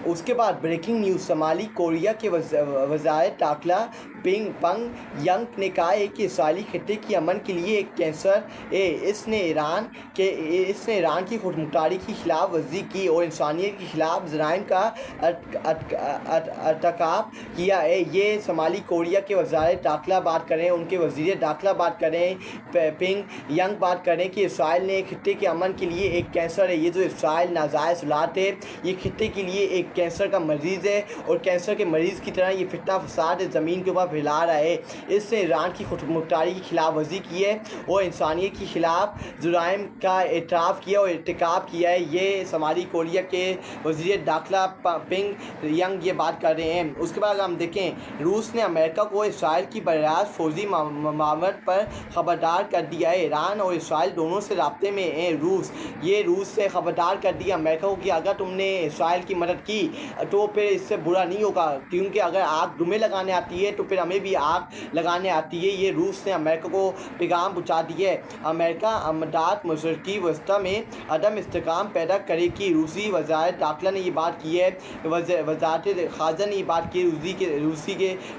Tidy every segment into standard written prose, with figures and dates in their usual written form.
उसके बाद breaking news, शमाली Korea के वज़ार दाखिला पंग यंग ने कहा है कि इसराइली खत्ते की अमन के लिए एक कैंसर है। इसने ईरान की खुदमुख्तारी की खिलाफ वर्जी की और इंसानियत के खिलाफ जराइम का अर्तकाब किया है। ये शमाली कोरिया के वज़ार दाखिला बात करें, उनके वज़ीर दाखिला बात करें, पिंग यंग बात करें कि इसराइल ने खत्ते के अमन के लिए एक कैंसर है। ये जो इसराइल नाजायज़ उलात है, ये खत्ते के लिए एक कैंसर का मरीज़ है और कैंसर के मरीज़ की तरह ये फितना फसाद ज़मीन के ऊपर फैला रहा है। इसने ईरान की खुदमुख्तारी की खिलाफ वर्जी की है और इंसानियत के खिलाफ जुराइम का एतराफ़ किया और इर्तिकाब किया है। ये शमाली कोरिया के वज़ीर दाखिला पिंग यंग ये बात कर रहे हैं। उसके बाद हम देखें, रूस ने अमेरिका को इसराइल की बरास्त फौजी मामला पर ख़बरदार कर दिया है। ईरान और इसराइल दोनों से राब्ते में है रूस से ख़बरदार कर दिया अमेरिका को कि अगर तुमने इसराइल की मदद की तो फिर इससे बुरा नहीं होगा, क्योंकि अगर आग तुम्हें लगाने आती है तो फिर हमें भी आग लगाने आती है। ये रूस ने अमेरिका को पैगाम पहुँचा दिया है। अमेरिका अमदाद मशरक़ी वस्ती में अदम इस्तेकाम पैदा करेगी। रूसी वज़ार दाखिला ने ये बात की है, वज़ारत ख़ारजा ने ये बात की,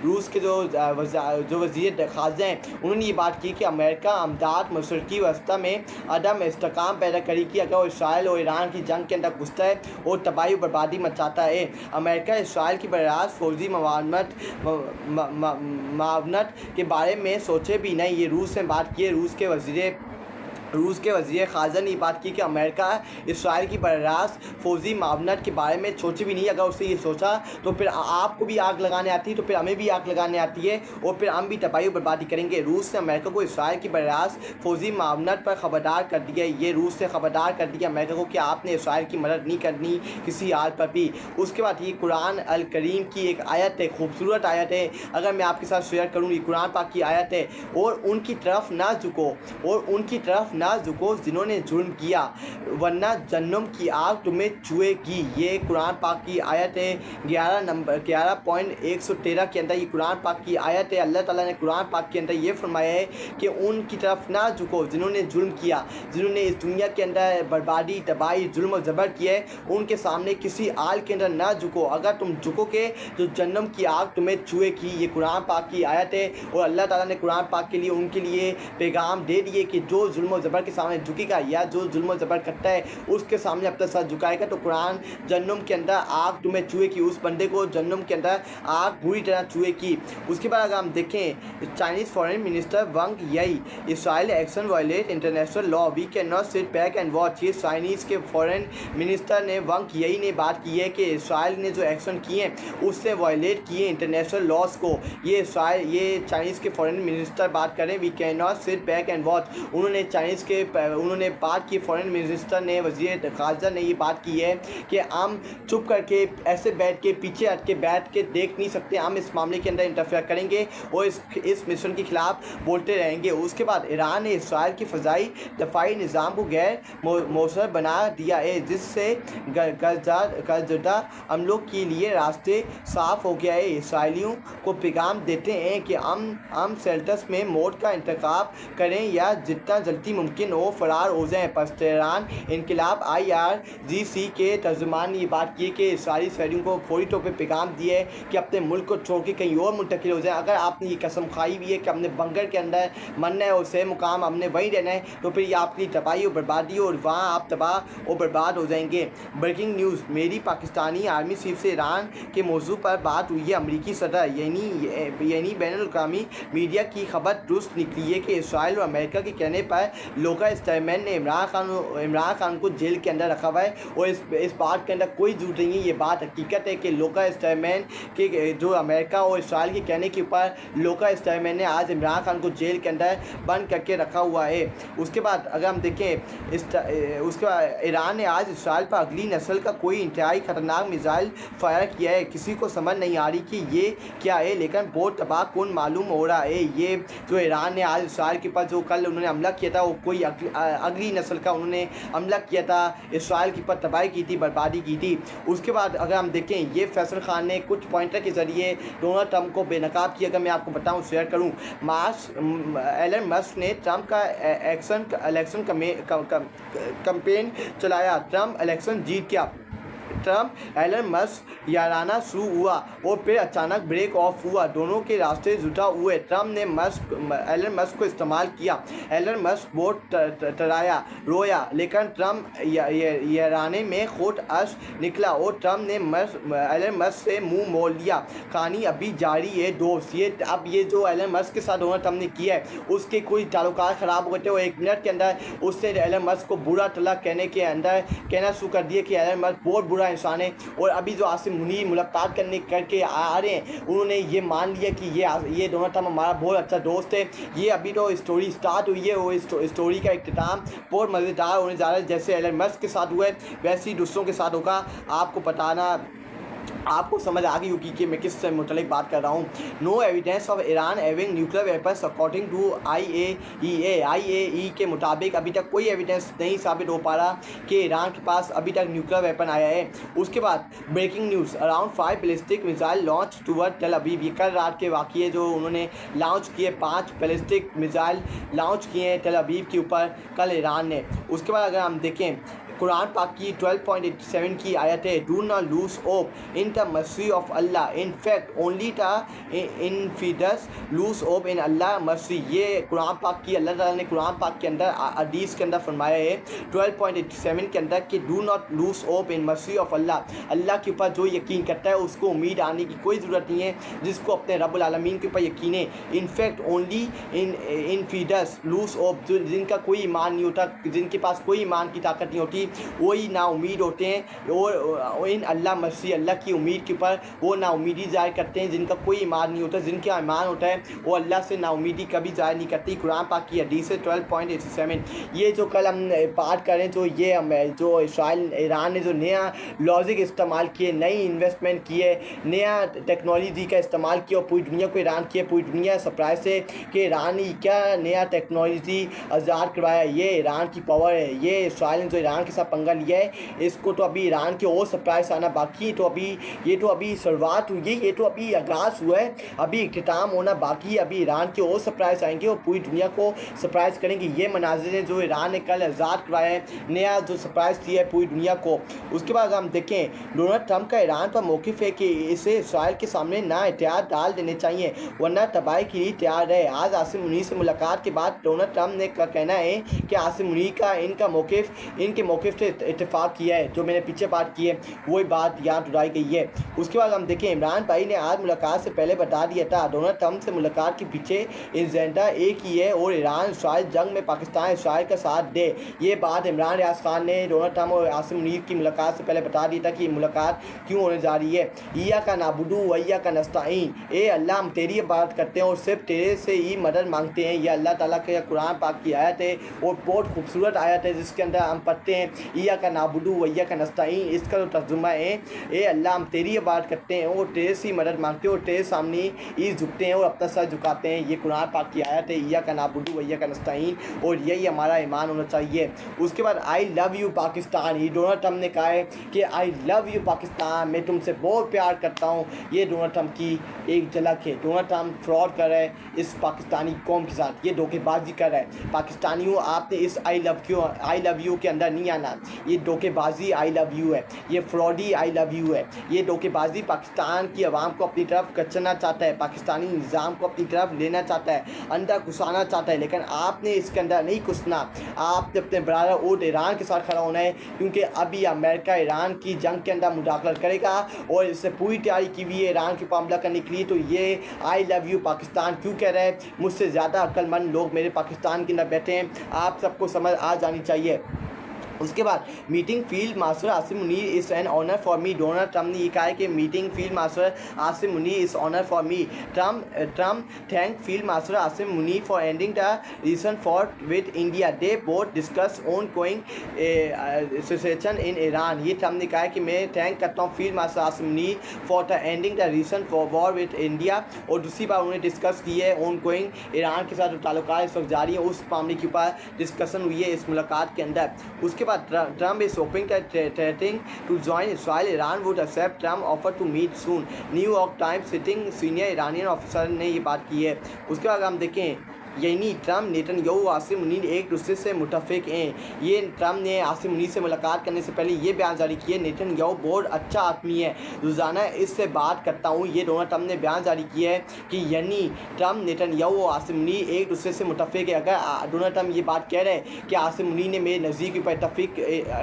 रूस के जो वज़ीर ख़ारजा हैं उन्होंने ये बात की कि अमेरिका अमदाद मशरक़ी वस्ती में अदम इस्तेकाम पैदा करेगी अगर वो इसराइल और ईरान की जंग के अंदर घुसता है और तबाही बर्बादी मचाता है। अमेरिका इसराइल की बरास्त फौजी मावनत के बारे में सोचे भी नहीं। ये रूस ने बात की है। रूस के वज़ीर ख़ारजा ने बात की कि अमेरिका इसराइल की बरास्त फौजी मावनत के बारे में सोचे भी नहीं। अगर उससे ये सोचा तो फिर आपको भी आग लगाने आती है तो फिर हमें भी आग लगाने आती है और फिर हम भी तबाही बर्बादी करेंगे। रूस ने अमेरिका को इसराइल की बरास्त फौजी मावनत पर ख़बरदार कर दिया। ये रूस ने ख़बरदार कर दिया अमेरिका को कि आपने इसराइल की मदद नहीं करनी किसी हाल पर भी। उसके बाद ये कुरान अल करीम की एक आयत है, खूबसूरत आयत है, अगर मैं आपके साथ शेयर करूँ, ये कुरान पाक की आयत है। और उनकी तरफ ना झुको जिन्होंने जुल्म किया, वरना जन्नम की आग तुम्हें छुएगी। ये कुरान पाक की आयत है 11.113 के अंदर ये कुरान पाक की आयत है। अल्लाह ताला ने कुरान पाक के अंदर ये फरमाया है कि उनकी तरफ ना झुको जिन्होंने जुल्म किया, जिन्होंने इस दुनिया के अंदर बर्बादी तबाही जुल्म और ज़बर किया है, उनके सामने किसी आल के अंदर ना झुको। अगर तुम झुकोगे तो जन्नम की आग तुम्हें छुएगी। ये कुरान पाक की आयत है और अल्लाह ताला ने कुरान पाक के लिए उनके लिए पैगाम दे दिए कि जो जुल्म और ज़बर के सामने झुकेगा या जो जुल्म ज़बर करता है उसके सामने अपना सर झुकाएगा तो कुरान जन्नम के अंदर आग तुम्हें छुएगी, उस बंदे को जन्नम के अंदर आग बुरी तरह छुएगी। उसके बाद अगर हम देखें, Chinese foreign minister Wang Yi, Israel action violate international law, we can not sit back and watch. ये चाइनीज़ के फॉरेन मिनिस्टर ने वांग यी ने बात की है कि इसराइल ने जो एक्शन किए हैं उससे वायलेट किए इंटरनेशनल लॉज को। ये चाइनीज़ के फॉरेन मिनिस्टर बात करें, we can not sit back and watch. उन्होंने बात की, फॉरेन मिनिस्टर ने, वज़ीर ख़ारजा ने ये बात की है कि हम चुप करके ऐसे बैठ के पीछे हट के बैठ के देख नहीं सकते, हम इस मामले के अंदर इंटरफेयर करेंगे और इस मिशन के ख़िलाफ़ बोलते रहेंगे। उसके बाद ईरान ने इसराइल की फ़ज़ाई दफ़ाई निज़ाम को गैर मौसर बना दिया है, जिससे गर्जदा हमलों के लिए रास्ते साफ़ हो गया है। इसराइलियों को पैगाम देते हैं कि हम सेल्टस में मौत का इंतखाब करें या जितना जल्दी मुमकिन हो फ़रार हो जाएँ। तेहरान इनकलाब IRGC के तर्जुमान ने ये बात की कि इसराइली शहरियों को फौरी तौर पर पैगाम दिए कि अपने मुल्क को छोड़ के कहीं और मुंतकिल हो जाए। अगर आपने ये कसम खाई भी है कि अपने बंकर के अंदर मरना है और से मुकाम हमने वहीं रहना है तो फिर ये आपकी तबाही और बर्बादी और वहाँ आप तबाह और बर्बाद हो जाएंगे। ब्रेकिंग न्यूज़, मेरी पाकिस्तानी आर्मी चीफ से ईरान के मौजू पर बात हुई है। अमरीकी सदर यानी बैनुल-अक़वामी मीडिया की खबर दुरुस्त निकली है कि इसराइल और अमेरिका के कहने पर लोका स्टैलमैन ने इमरान खान को जेल के अंदर रखा हुआ है और इस बात के अंदर कोई झूठ नहीं है। ये बात हकीकत है कि लोका स्टैलमैन के जो अमेरिका और इसराइल के कहने के ऊपर लोका स्टैलमैन ने आज इमरान खान को जेल के अंदर बंद करके रखा हुआ है। उसके बाद अगर हम देखें, उसके बाद ईरान ने आज इसराइल पर अगली नस्ल का कोई इंतहाई ख़तरनाक मिसाइल फायर किया है। किसी को समझ नहीं आ रही कि ये क्या है, लेकिन बहुत तबाहकुन मालूम हो रहा है। ये जो ईरान ने आज इसराइल के पास जो कल उन्होंने हमला किया था वो कोई अगली नस्ल का उन्होंने हमला किया था, इसराइल के ऊपर तबाही की थी, बर्बादी की थी। उसके बाद अगर हम देखें, ये फैसल खान ने कुछ पॉइंटर के ज़रिए डोनाल्ड ट्रंप को बेनकाब किया। अगर मैं आपको बताऊं, शेयर करूं, एलन मस्क ने ट्रंप का इलेक्शन कैंपेन चलाया, ट्रंप इलेक्शन जीत गया। ट्रम्प एलन मस्क याराना शुरू हुआ और फिर अचानक ब्रेक ऑफ हुआ। दोनों के रास्ते जुदा हुए। ट्रम्प ने एलन मस्क को इस्तेमाल किया। एलन मस्क बहुत डराया, रोया, लेकिन ट्रम्प याराने में खुद अश निकला और ट्रम्प ने एलन मस्क से मुंह मोड़ लिया। कहानी अभी जारी है दोस्त। ये जो एलन मस्क के साथ डोनाल्ड ट्रम्प ने किया है, उसके कोई ताल्लुकात ख़राब होते और 1 मिनट के अंदर उसने एलन मस्क को बुरा तला कहना शुरू कर दिया कि एलन मस्क बहुत बुरा इंसान है। और अभी जो आसिम मुनीर मुलाकात करके आ रहे हैं, उन्होंने ये मान लिया कि ये डोनाल्ड ट्रम्प हमारा बहुत अच्छा दोस्त है। ये अभी तो स्टोरी स्टार्ट हुई है और स्टोरी का इख्तिताम बहुत मज़ेदार होने जा रहा है। जैसे एलन मस्क के साथ हुआ है, वैसे ही दूसरों के साथ होगा। आपको समझ आ गई होगी कि मैं किस मुतलिक बात कर रहा हूँ। No evidence of Iran having nuclear weapons according to IAEA के मुताबिक अभी तक कोई एविडेंस नहीं साबित हो पा रहा कि ईरान के पास अभी तक न्यूक्लियर वेपन आया है। उसके बाद breaking news, around 5 ballistic missile launch toward Tel Aviv. ये कल रात के वाक़ये जो उन्होंने लॉन्च किए, 5 बैलिस्टिक मिसाइल लॉन्च किए हैं टेल अवीव के ऊपर कल ईरान ने। उसके बाद अगर हम देखें कुरान पाक की 12.87 की आयत है, do not lose hope in the mercy of Allah, in fact only the infidels lose hope in Allah mercy. ये कुरान पाक की अल्लाह ताला ने कुरान पाक के अंदर हदीस के अंदर फरमाया है 12.87 के अंदर कि do not lose hope in mercy of Allah. अल्लाह के ऊपर जो यकीन करता है उसको उम्मीद आने की कोई ज़रूरत नहीं है, जिसको अपने रब्बुल आलमीन के ऊपर यकीन है। इनफैक्ट ओनली इनफिडस लूज होप, जिनका कोई ईमान नहीं होता, जिनके पास कोई ईमान की ताकत नहीं होती, वही ना उम्मीद होते हैं। और इन अल्लाह मसीह अल्लाह की उम्मीद के ऊपर वो ना उम्मीदी ज़ाहिर करते हैं जिनका कोई ईमान नहीं होता। जिनका ईमान होता है वो अल्लाह से ना उम्मीदी कभी ज़ाहिर नहीं करती। कुरान पाक की हदीस है 12.87। ये जो कल हम बात करें जो इसराइल ईरान ने जो नया लॉजिक इस्तेमाल किए, नई इन्वेस्टमेंट किए, नया टेक्नोलॉजी का इस्तेमाल किया और पूरी दुनिया को ईरान किए, पूरी दुनिया सरप्राइज है कि ईरान ने क्या नया टेक्नोलॉजी आज़ाद करवाया। ये ईरान की पावर है। ये इसराइल ने जो ईरान के साथ पंगा लिया है, इसको तो अभी ईरान के और सरप्राइज आना बाकी। ये तो अभी शुरुआत हुई है, ये तो अभी आगाज़ हुआ है, अभी इख्तिताम होना बाकी है। अभी ईरान के और सरप्राइज आएंगे और पूरी दुनिया को सरप्राइज करेंगे। ये मनाजिर जो ईरान ने कल आज़ाद करवाया है, नया जो सरप्राइज दिया है पूरी दुनिया को। उसके बाद हम देखें डोनाल्ड ट्रम्प का ईरान पर मौक़िफ़ है कि इसे इसराइल के सामने ना एहतियात डाल देने चाहिए वरना तबाही के लिए तैयार है। आज आसिम मुनीर से मुलाकात के बाद डोनाल्ड ट्रम्प ने का कहना है कि आसिम मुनीर का इनके मौक़िफ़ से इत्तेफाक किया है। जो मैंने पीछे बात की है वही बात यहाँ दोहराई गई है। उसके बाद हम देखें इमरान भाई ने आज मुलाकात से पहले बता दिया था डोनाल्ड ट्रम्प से मुलाकात के पीछे एजेंडा एक ही है और ईरान इसराइल जंग में पाकिस्तान इसराइल का साथ दे। ये बात इमरान रियाज खान ने डोनाल्ड ट्रम्प और आसिम मुनीर की मुलाकात से पहले बता दिया था कि मुलाकात क्यों होने जा रही है। ईया का नाबुदू वैया का नस्ताइन, ए अल्लाह हम तेरी इबादत करते हैं और सिर्फ तेरे से ही मदद मांगते हैं। ये अल्लाह ताला के कुरान पाक की आयत है और बहुत खूबसूरत आयत है जिसके अंदर हम पढ़ते हैं ईया का नाबुदू वैया का नस्ताइन। इसका जो तर्जुमा है, ए अल्लाह हम तेरी इबादत करते हैं और तेरे से ही मदद मांगते हैं और तेरे सामने ही झुकते हैं और अपना सर झुकाते हैं। ये कुरान पाक की आयत है, ईया का नाबुदू वैया का नस्ताइन, और यही हमारा ईमान होना चाहिए। उसके बाद आई लव यू पाकिस्तान, ये डोनाल्ड ट्रम्प ने कहा है कि आई लव यू पाकिस्तान, मैं तुमसे बहुत प्यार करता हूँ। ये डोनाल्ड ट्रम्प की एक झलक है। डोनाल्ड ट्रम्प फ्रॉड कर रहा है इस पाकिस्तानी कौम के साथ, ये धोखेबाजी कर रहा है। पाकिस्तानियों आपने इस आई लव यू के अंदर नहीं आना। ये धोखेबाजी आई लव यू है, ये फ्रॉडी आई लव यू है। ये धोखेबाजी पाकिस्तान की आवाम को अपनी तरफ कचना चाहता है, पाकिस्तानी निज़ाम को अपनी तरफ लेना चाहता है, अंदर घुसाना चाहता है। लेकिन आपने इसके अंदर नहीं घुसना, आपने अपने बराबर उठ ईरान के साथ खड़ा होना है, क्योंकि अभी अमेरिका ईरान की जंग के अंदर मुदाखलत करेगा और इससे पूरी तैयारी की हुई है ईरान के ऊपर हमला करने के लिए। तो ये आई लव यू पाकिस्तान क्यों कह रहे हैं? मुझसे ज़्यादा अक्लमंद लोग मेरे पाकिस्तान के अंदर बैठे हैं, आप सबको समझ आ जानी चाहिए। उसके बाद meeting field marshal Asim Munir is an honour for me. Donald Trump ने ये कहा है कि meeting field marshal Asim Munir is honour for me. Trump thank field marshal Asim Munir for ending the recent for with India. They both discuss on going situation in Iran. ये Trump ने कहा है कि मैं थैंक करता हूँ field marshal Asim Munir for the ending the recent war with India. और दूसरी बार उन्होंने डिस्कस की है ऑन गोइंग ईरान के साथ जो ताल्लुकात इस वक्त जारी है उस मामले के ऊपर डिस्कशन हुई है इस मुलाकात के अंदर। उसके बाद Trump is hoping that threatening to join Israel, Iran would accept Trump offer to meet soon. New York times sitting senior Iranian officer ने ये बात की है। उसके बाद हम देखें यानी ट्रम्प, नेतन्याहू, आसिम मुनीर एक दूसरे से मुतफिक हैं। ये ट्रम्प ने आसिम मुनीर से मुलाकात करने से पहले ये बयान जारी किए, नेतन्याहू बहुत अच्छा आदमी है, रोज़ाना इससे बात करता हूँ। ये डोनाल्ड ट्रम्प ने बयान जारी किया है कि यानी ट्रम्प, नेतन्याहू और आसिम मुनीर एक दूसरे से मुतफिक है। अगर डोनाल्ड ट्रम्प ये बात कह रहे हैं कि आसिम मुनीर ने मेरे नज़दीक पर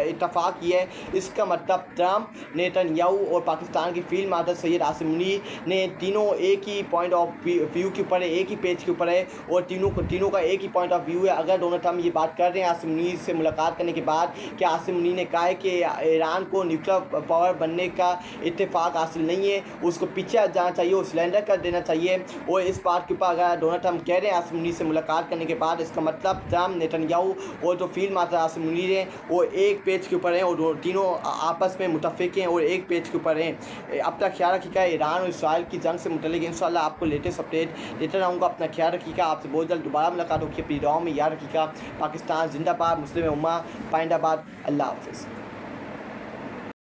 इतफाक़ किया है, इसका मतलब ट्रम्प, नेतन्याहू और पाकिस्तान के फील्ड मार्शल सैयद आसिम मुनीर ने तीनों एक ही पॉइंट ऑफ व्यू के ऊपर है, एक ही पेज के ऊपर है और तीनों का एक ही पॉइंट ऑफ व्यू है। अगर डोनाल्ड ट्रम्प ये बात कर रहे हैं आसिम मुनीर से मुलाकात करने के बाद कि आसिम मुनीर ने कहा है कि ईरान को न्यूक्लियर पावर बनने का इत्तेफाक हासिल नहीं है, उसको पीछे जाना चाहिए, वो सिलेंडर कर देना चाहिए। और इस बात के ऊपर अगर डोनाल्ड ट्रम्प कह रहे हैं आसिम मुनीर से मुलाकात करने के बाद, इसका मतलब ट्रम्प, नेतन्याहू और जो फील्ड मार्शल आसिम मुनीर हैं वो एक पेज के ऊपर हैं और तीनों आपस में मुतफिक हैं और एक पेज के ऊपर हैं। अपना ख्याल रखिएगा। ईरान और इसराइल की जंग से मुतल्लिक़ इंशाअल्लाह आपको लेटेस्ट अपडेट देता रहूँगा। अपना ख्याल रखिएगा। आपसे बहुत जल्द दोबारा मुलाकात होगी। अपनी दुआओं में याद रखिएगा। पाकिस्तान जिंदाबाद, मुस्लिम उम्मा पाइंदाबाद। अल्लाह हाफ़िज़।